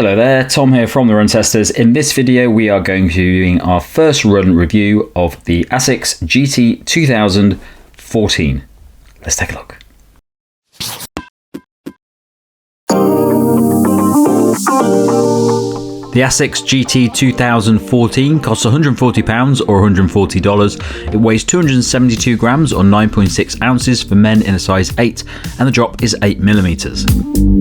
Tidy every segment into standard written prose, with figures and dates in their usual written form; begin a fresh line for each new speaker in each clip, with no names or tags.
Hello there, Tom here from the Run Testers. In this video we are going to be doing our first run review of the Asics GT 2014. Let's take a look. The Asics GT 2014 costs £140 or $140. It weighs 272 grams or 9.6 ounces for men in a size 8 and the drop is 8mm.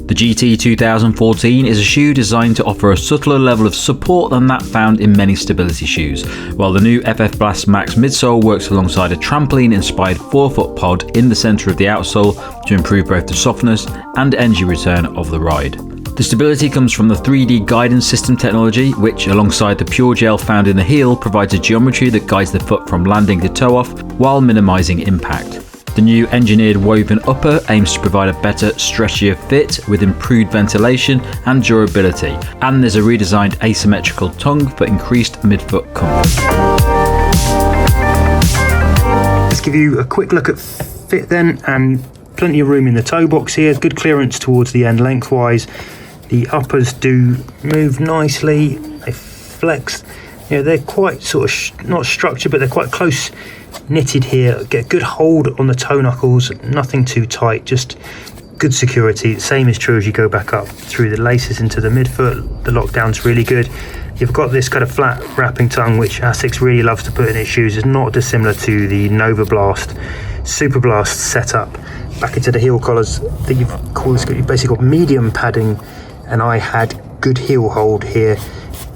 The GT 2014 is a shoe designed to offer a subtler level of support than that found in many stability shoes, while the new FF Blast Max midsole works alongside a trampoline-inspired forefoot pod in the centre of the outsole to improve both the softness and energy return of the ride. The stability comes from the 3D guidance system technology, which alongside the pure gel found in the heel provides a geometry that guides the foot from landing to toe off while minimising impact. The new engineered woven upper aims to provide a better, stretchier fit with improved ventilation and durability, and there's a redesigned asymmetrical tongue for increased midfoot comfort.
Let's give you a quick look at fit then, and plenty of room in the toe box here, good clearance towards the end lengthwise. The uppers do move nicely, they flex, they're quite sort of not structured, but they're quite close knitted here. Get good hold on the toe knuckles, nothing too tight, just good security. Same is true as you go back up through the laces into the midfoot. The lockdown's really good. You've got this kind of flat wrapping tongue, which Asics really loves to put in its shoes. It's not dissimilar to the Nova Blast, Super Blast setup. Back into the heel collars, that you've basically got medium padding, and I had good heel hold here.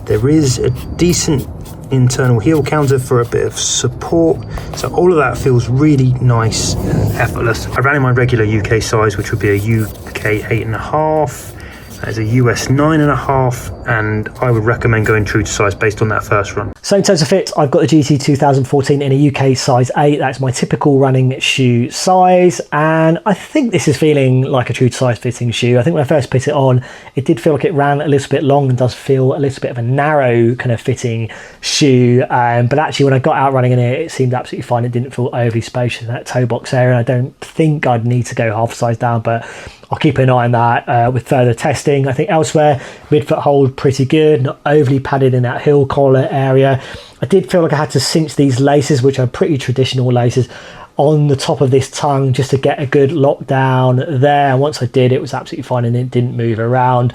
There is a decent internal heel counter for a bit of support, so all of that feels really nice and effortless. I ran in my regular UK size, which would be a UK 8.5. That is a US 9.5, and I would recommend going true to size based on that first run.
So in terms of fit, I've got the GT 2014 in a UK size 8. That's my typical running shoe size, and I think this is feeling like a true to size fitting shoe. I think when I first put it on, it did feel like it ran a little bit long and does feel a little bit of a narrow kind of fitting shoe, but actually when I got out running in it, it seemed absolutely fine. It didn't feel overly spacious in that toe box area, and I don't think I'd need to go half size down, but I'll keep an eye on that with further testing. I think elsewhere, midfoot hold pretty good, not overly padded in that heel collar area. I did feel like I had to cinch these laces, which are pretty traditional laces, on the top of this tongue just to get a good lockdown there. And once I did, it was absolutely fine and it didn't move around.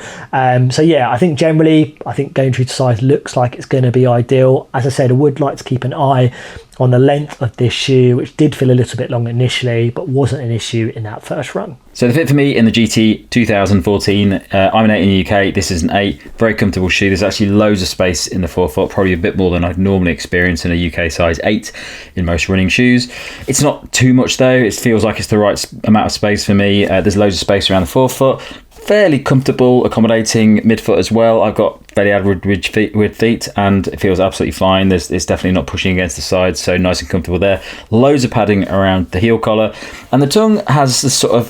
So yeah, I think generally, going true to size looks like it's going to be ideal. As I said, I would like to keep an eye on the length of this shoe, which did feel a little bit long initially, but wasn't an issue in that first run.
So the fit for me in the GT 2014, I'm an 8 in the UK, this is an 8, very comfortable shoe. There's actually loads of space in the forefoot, probably a bit more than I'd normally experience in a UK size 8 in most running shoes. It's not too much though, it feels like it's the right amount of space for me. There's loads of space around the forefoot. Fairly comfortable, accommodating midfoot as well. I've got fairly average feet and it feels absolutely fine. It's definitely not pushing against the sides, so nice and comfortable there. Loads of padding around the heel collar, and the tongue has this sort of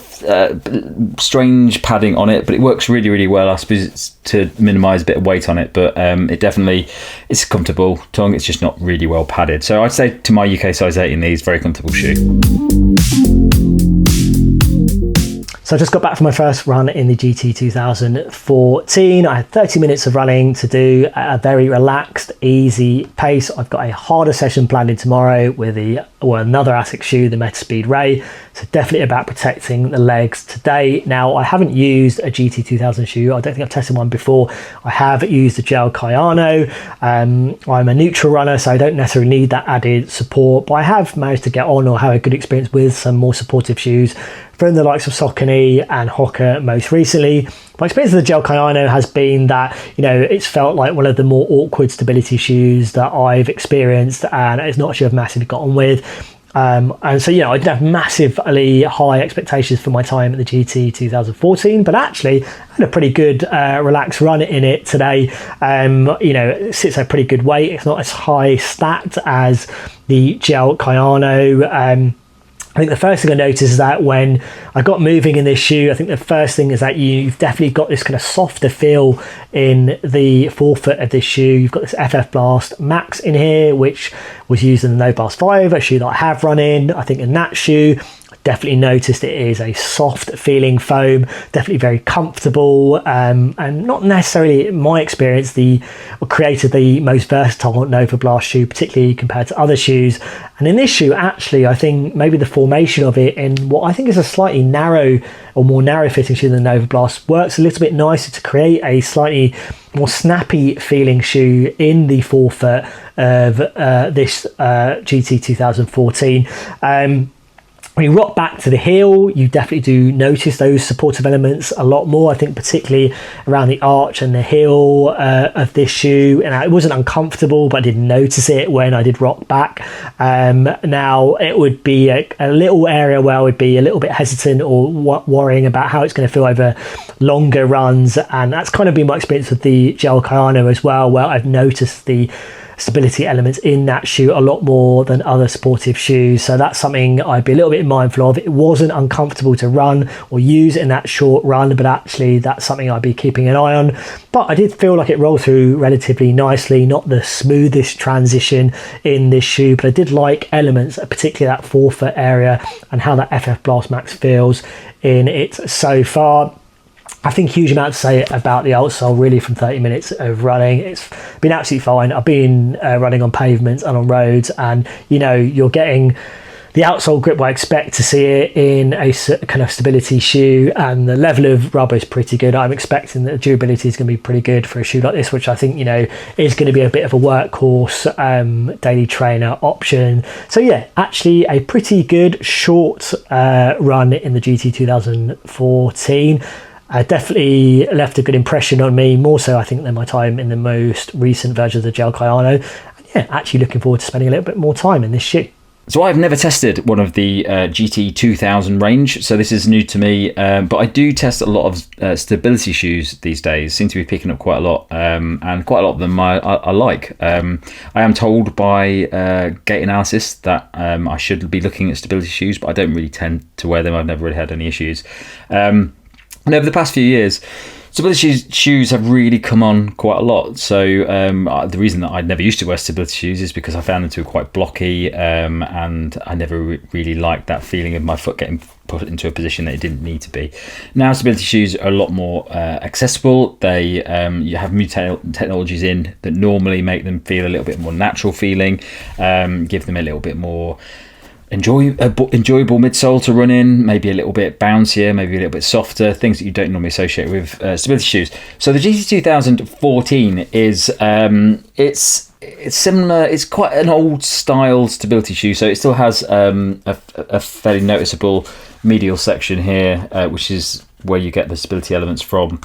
strange padding on it, but it works really, really well. I suppose it's to minimise a bit of weight on it, but it definitely is a comfortable tongue. It's just not really well padded. So I'd say to my UK size 8 in these, very comfortable shoe.
So I just got back from my first run in the GT 2014. I had 30 minutes of running to do at a very relaxed, easy pace. I've got a harder session planned in tomorrow with another Asics shoe, the Metaspeed Ray. So definitely about protecting the legs today. Now, I haven't used a GT 2000 shoe. I don't think I've tested one before. I have used the gel Kayano. I'm a neutral runner, so I don't necessarily need that added support, but I have managed to get on or have a good experience with some more supportive shoes from the likes of Saucony and Hoka most recently. My experience with the gel Kayano has been that, it's felt like one of the more awkward stability shoes that I've experienced, and it's not a shoe I've massively got on with. And so, I didn't have massively high expectations for my time at the GT 2014, but actually I had a pretty good relaxed run in it today. It sits at a pretty good weight. It's not as high stacked as the gel Kayano. I think the first thing I noticed is that when I got moving in this shoe, I think the first thing is that you've definitely got this kind of softer feel in the forefoot of this shoe. You've got this FF Blast Max in here, which was used in the No Blast 5, a shoe that I have run in. I think in that shoe, I definitely noticed it is a soft feeling foam, definitely very comfortable, and not necessarily, in my experience, created the most versatile Nova Blast shoe, particularly compared to other shoes. And in this shoe, actually, I think maybe the formation of it in what I think is a slightly narrow or more narrow fitting shoe than the Nova Blast works a little bit nicer to create a slightly more snappy feeling shoe in the forefoot of this GT 2014. When you rock back to the heel, you definitely do notice those supportive elements a lot more. I think particularly around the arch and the heel of this shoe. And it wasn't uncomfortable, but I didn't notice it when I did rock back. Now, it would be a little area where I would be a little bit hesitant or worrying about how it's going to feel over longer runs. And that's kind of been my experience with the Gel Kayano as well, where I've noticed the stability elements in that shoe a lot more than other supportive shoes. So that's something I'd be a little bit mindful of. It wasn't uncomfortable to run or use in that short run, but actually that's something I'd be keeping an eye on. But I did feel like it rolled through relatively nicely, not the smoothest transition in this shoe, but I did like elements, particularly that forefoot area and how that FF Blast Max feels in it so far. I think huge amount to say about the outsole really from 30 minutes of running. It's been absolutely fine. I've been running on pavements and on roads, and you're getting the outsole grip I expect to see it in a kind of stability shoe, and the level of rubber is pretty good. I'm expecting that the durability is going to be pretty good for a shoe like this, which I think is going to be a bit of a workhorse daily trainer option. So yeah, actually a pretty good short run in the GT 2014. Definitely left a good impression on me, more so I think than my time in the most recent version of the Gel Kayano. And yeah, actually looking forward to spending a little bit more time in this shoe.
So I've never tested one of the GT 2000 range, so this is new to me, but I do test a lot of stability shoes these days. Seem to be picking up quite a lot, and quite a lot of them I like. I am told by Gait Analysis that I should be looking at stability shoes, but I don't really tend to wear them. I've never really had any issues. And over the past few years, stability shoes have really come on quite a lot. So the reason that I never used to wear stability shoes is because I found them to be quite blocky, and I never really liked that feeling of my foot getting put into a position that it didn't need to be. Now stability shoes are a lot more accessible. They you have new technologies in that normally make them feel a little bit more natural feeling, give them a little bit more enjoyable midsole to run in, maybe a little bit bouncier, maybe a little bit softer, things that you don't normally associate with stability shoes. So the GT 2014 is it's similar. It's quite an old style stability shoe, so it still has a fairly noticeable medial section here, which is where you get the stability elements from.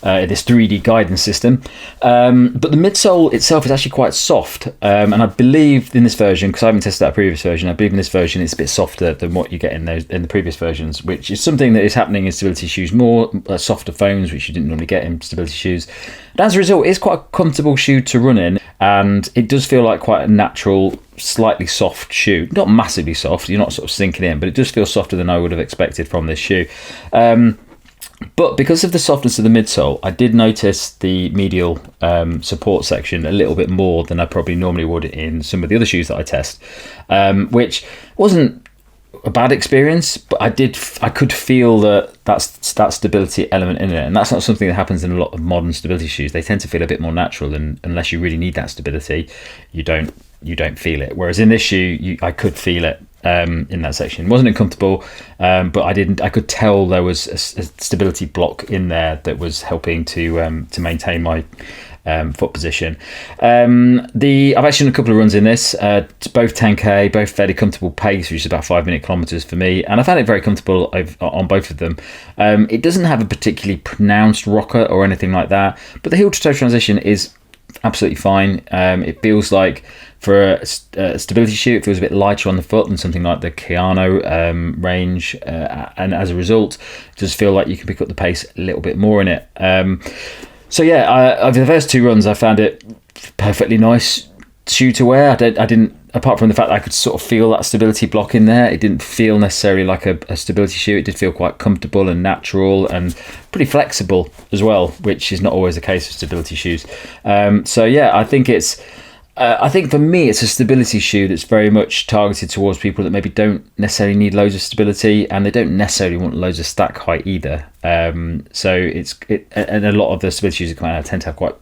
This 3D guidance system, but the midsole itself is actually quite soft, and I believe in this version, because I haven't tested that previous version, I believe in this version it's a bit softer than what you get in the previous versions, which is something that is happening in stability shoes more, softer foams, which you didn't normally get in stability shoes. And as a result, it's quite a comfortable shoe to run in, and it does feel like quite a natural, slightly soft shoe. Not massively soft, you're not sort of sinking in, but it does feel softer than I would have expected from this shoe. But because of the softness of the midsole, I did notice the medial support section a little bit more than I probably normally would in some of the other shoes that I test, which wasn't a bad experience, but I could feel that stability element in it, and that's not something that happens in a lot of modern stability shoes. They tend to feel a bit more natural, and unless you really need that stability, you don't feel it. Whereas in this shoe, I could feel it. In that section, it wasn't uncomfortable, but I could tell there was a stability block in there that was helping to maintain my foot position. I've actually done a couple of runs in this, both 10k, both fairly comfortable pace, which is about 5-minute kilometers for me, and I found it very comfortable on both of them. It doesn't have a particularly pronounced rocker or anything like that, but the heel to toe transition is absolutely fine. It feels like, for a stability shoe, it feels a bit lighter on the foot than something like the Kayano range, and as a result, it does feel like you can pick up the pace a little bit more in it. So yeah, over the first two runs, I found it perfectly nice shoe to wear. I didn't, apart from the fact that I could sort of feel that stability block in there, it didn't feel necessarily like a stability shoe. It did feel quite comfortable and natural and pretty flexible as well, which is not always the case with stability shoes. So yeah, I think it's I think for me, it's a stability shoe that's very much targeted towards people that maybe don't necessarily need loads of stability, and they don't necessarily want loads of stack height either. So and a lot of the stability shoes that come out tend to have quite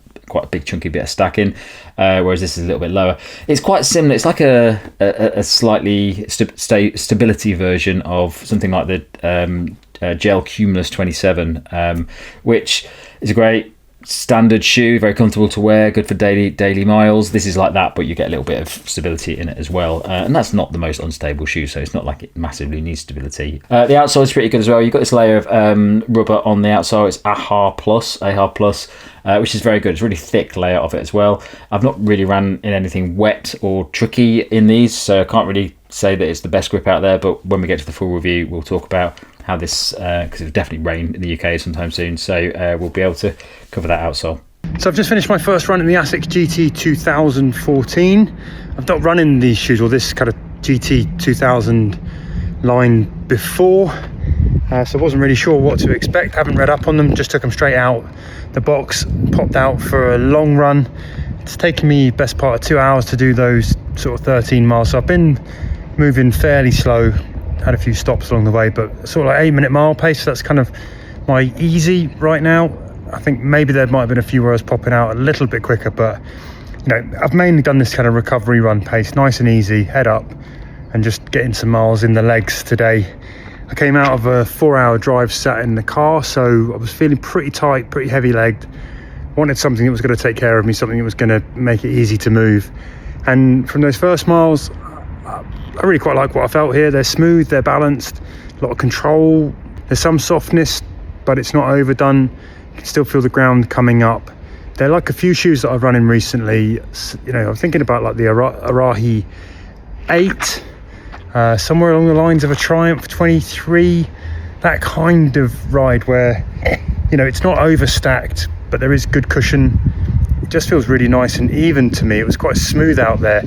a big chunky bit of stacking, whereas this is a little bit lower. It's quite similar. It's like a slightly stability version of something like the Gel Cumulus 27, which is a great standard shoe, very comfortable to wear, good for daily miles. This is like that, but you get a little bit of stability in it as well, and that's not the most unstable shoe, so it's not like it massively needs stability. The outsole is pretty good as well. You've got this layer of rubber on the outsole. It's AHA Plus, which is very good. It's a really thick layer of it as well. I've not really ran in anything wet or tricky in these, so I can't really say that it's the best grip out there, but when we get to the full review, we'll talk about how this, because it'll definitely rain in the UK sometime soon, so we'll be able to cover that outsole.
So I've just finished my first run in the Asics GT 2014. I've not run in these shoes or this kind of GT 2000 line before, so I wasn't really sure what to expect. Haven't read up on them, just took them straight out the box, popped out for a long run. It's taken me best part of 2 hours to do those sort of 13 miles, so I've been moving fairly slow. Had a few stops along the way, but sort of like 8-minute mile pace. So that's kind of my easy right now. I think maybe there might have been a few where I was popping out a little bit quicker, but you know, I've mainly done this kind of recovery run pace, nice and easy, head up, and just getting some miles in the legs today. I came out of a 4-hour drive, sat in the car, so I was feeling pretty tight, pretty heavy legged. Wanted something that was going to take care of me, something that was going to make it easy to move. And from those first miles, I really quite like what I felt here. They're smooth, they're balanced, a lot of control. There's some softness, but it's not overdone. You can still feel the ground coming up. They're like a few shoes that I've run in recently. You know, I'm thinking about like the Arahi 8, somewhere along the lines of a Triumph 23. That kind of ride where, you know, it's not overstacked, but there is good cushion. It just feels really nice and even to me. It was quite smooth out there.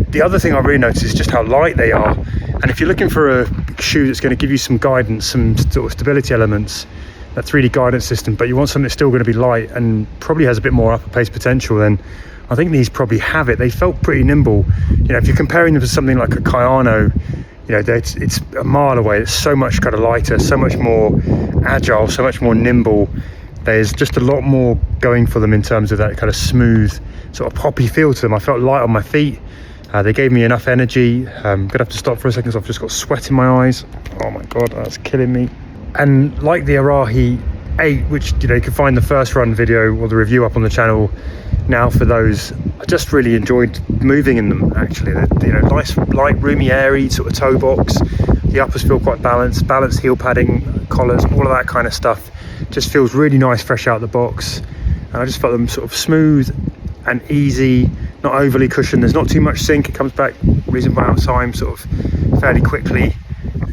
The other thing I really noticed is just how light they are. And if you're looking for a shoe that's going to give you some guidance, some sort of stability elements, that 3D guidance system, but you want something that's still going to be light and probably has a bit more upper pace potential, then I think these probably have it. They felt pretty nimble. You know, if you're comparing them to something like a Kayano, you know, it's a mile away. It's so much kind of lighter, so much more agile, so much more nimble. There's just a lot more going for them in terms of that kind of smooth, sort of poppy feel to them. I felt light on my feet. They gave me enough energy. I'm gonna have to stop for a second because I've just got sweat in my eyes. Oh my God, that's killing me. And like the Arahi 8, which, you know, you can find the first run video or the review up on the channel now for those. I just really enjoyed moving in them, actually. They're, you know, nice, light, roomy, airy sort of toe box. The uppers feel quite balanced heel padding, collars, all of that kind of stuff. Just feels really nice, fresh out the box. And I just felt them sort of smooth and easy, not overly cushioned. There's not too much sink. It comes back reasonable amount of time, sort of fairly quickly.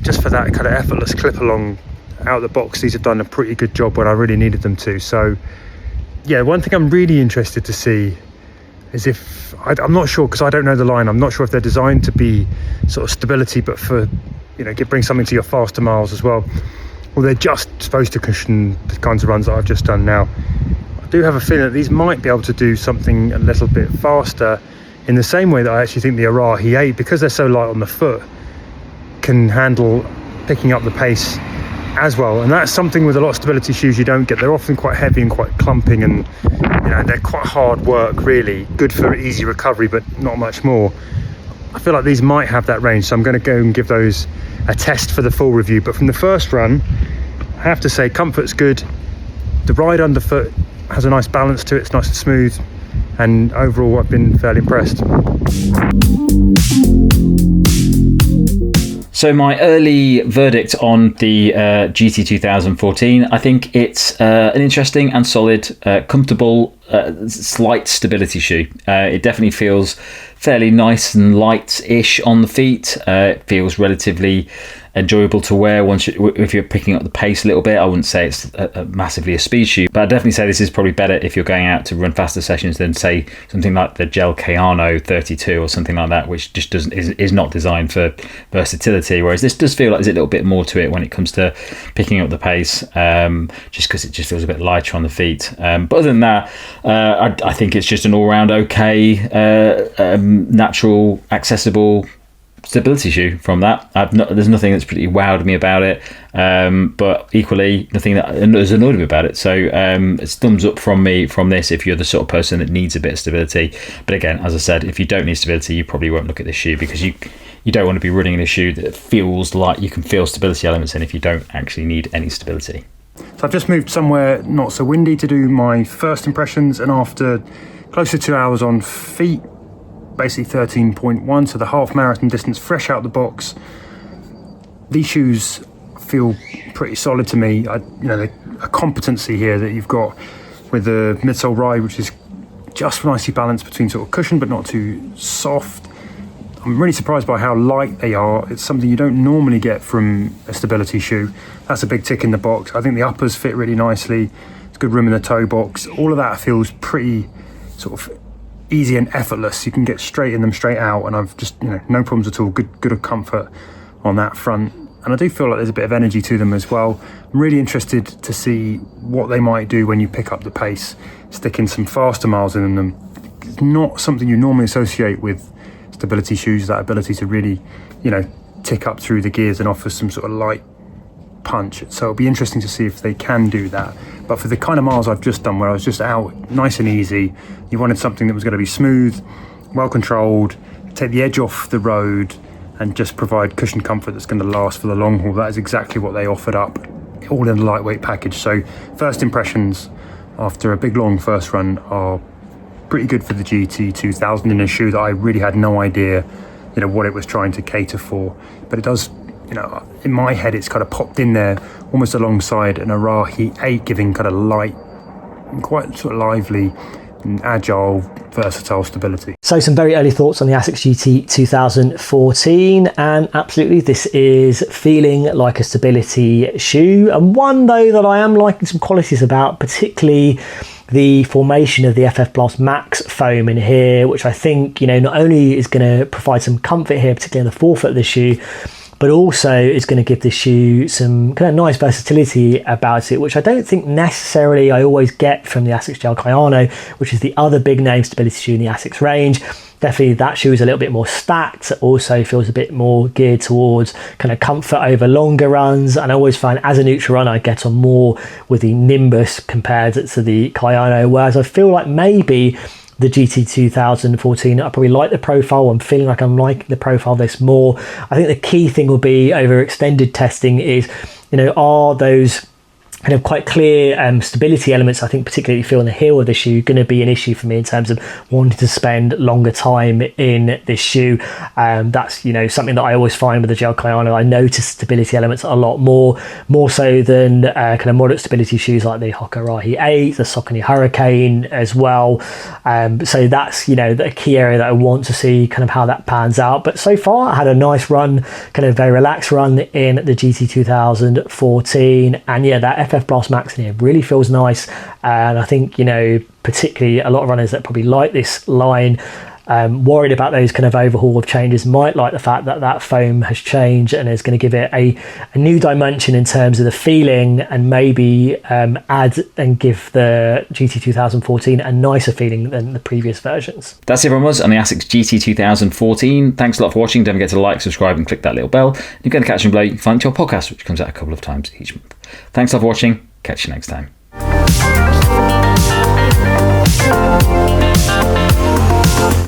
Just for that kind of effortless clip along out the box, these have done a pretty good job when I really needed them to. So yeah, one thing I'm really interested to see is if, I'm not sure, because I don't know the line, I'm not sure if they're designed to be sort of stability, but for, you know, bring something to your faster miles as well. Or they're just supposed to cushion the kinds of runs that I've just done now. I do have a feeling that these might be able to do something a little bit faster, in the same way that I actually think the Arahi 8, because they're so light on the foot, can handle picking up the pace as well. And that's something with a lot of stability shoes you don't get. They're often quite heavy and quite clumping, and you know, they're quite hard work, really good for easy recovery, but not much more. I feel like these might have that range, so I'm going to go and give those a test for the full review. But from the first run, I have to say comfort's good. The ride underfoot has a nice balance to it. It's nice and smooth, and overall I've been fairly impressed.
So my early verdict on the GT 2014, I think it's an interesting and solid, comfortable, slight stability shoe. It definitely feels fairly nice and light-ish on the feet. It feels relatively enjoyable to wear if you're picking up the pace a little bit. I wouldn't say it's massively a speed shoe, but I'd definitely say this is probably better if you're going out to run faster sessions than, say, something like the Gel Kayano 32 or something like that, which just is not designed for versatility. Whereas this does feel like there's a little bit more to it when it comes to picking up the pace, just because it just feels a bit lighter on the feet. But other than that, I think it's just an all-round okay, natural, accessible stability shoe from that. There's nothing that's pretty wowed me about it, but equally nothing that has annoyed me about it. So it's thumbs up from me from this if you're the sort of person that needs a bit of stability. But again, as I said, if you don't need stability, you probably won't look at this shoe, because you don't want to be running in a shoe that feels like you can feel stability elements in if you don't actually need any stability.
So I've just moved somewhere not so windy to do my first impressions, and after close to 2 hours on feet, basically 13.1, so the half marathon distance fresh out the box, these shoes feel pretty solid to me. A competency here that you've got with the midsole ride, which is just nicely balanced between sort of cushion but not too soft. I'm really surprised by how light they are. It's something you don't normally get from a stability shoe. That's a big tick in the box. I think the uppers fit really nicely. It's good room in the toe box. All of that feels pretty sort of easy and effortless. You can get straight in them, straight out, and I've just, no problems at all. Good comfort on that front. And I do feel like there's a bit of energy to them as well. I'm really interested to see what they might do when you pick up the pace, sticking some faster miles in them. It's not something you normally associate with stability shoes, that ability to really, tick up through the gears and offer some sort of light punch. So it'll be interesting to see if they can do that. But for the kind of miles I've just done, where I was just out nice and easy, you wanted something that was going to be smooth, well controlled, take the edge off the road, and just provide cushion comfort that's going to last for the long haul. That is exactly what they offered up, all in a lightweight package. So first impressions after a big long first run are pretty good for the GT 2000, in a shoe that I really had no idea, what it was trying to cater for. But it does, in my head, it's kind of popped in there almost alongside an Arahi 8, giving kind of light, quite sort of lively and agile, versatile stability.
So some very early thoughts on the Asics GT 2014, and absolutely this is feeling like a stability shoe, and one though that I am liking some qualities about, particularly the formation of the FF Blast Max foam in here, which I think, not only is going to provide some comfort here, particularly in the forefoot of the shoe, but also is going to give the shoe some kind of nice versatility about it, which I don't think necessarily I always get from the Asics Gel Kayano, which is the other big name stability shoe in the Asics range. Definitely that shoe is a little bit more stacked, also feels a bit more geared towards kind of comfort over longer runs, and I always find as a neutral runner I get on more with the Nimbus compared to the Kayano, whereas I feel like maybe the GT 2014, I probably like the profile. I'm feeling like I'm liking the profile of this more. I think the key thing will be over extended testing is, are those kind of quite clear stability elements, I think particularly feel on the heel of the shoe, going to be an issue for me in terms of wanting to spend longer time in this shoe. That's something that I always find with the Gel Kayano. I notice stability elements a lot more so than kind of moderate stability shoes like the Hoka Arahi 8, the Saucony Hurricane as well. So that's the key area that I want to see kind of how that pans out. But so far I had a nice run, kind of very relaxed run in the GT 2014, and that FF Blast Max in here really feels nice, and I think particularly a lot of runners that probably like this line, worried about those kind of overhaul of changes, might like the fact that that foam has changed and is going to give it a new dimension in terms of the feeling, and maybe add and give the GT 2014 a nicer feeling than the previous versions.
That's it from us on the Asics GT 2014. Thanks a lot for watching. Don't forget to like, subscribe and click that little bell. You're going to catch them below. You can find your podcast, which comes out a couple of times each month. Thanks a lot for watching. Catch you next time.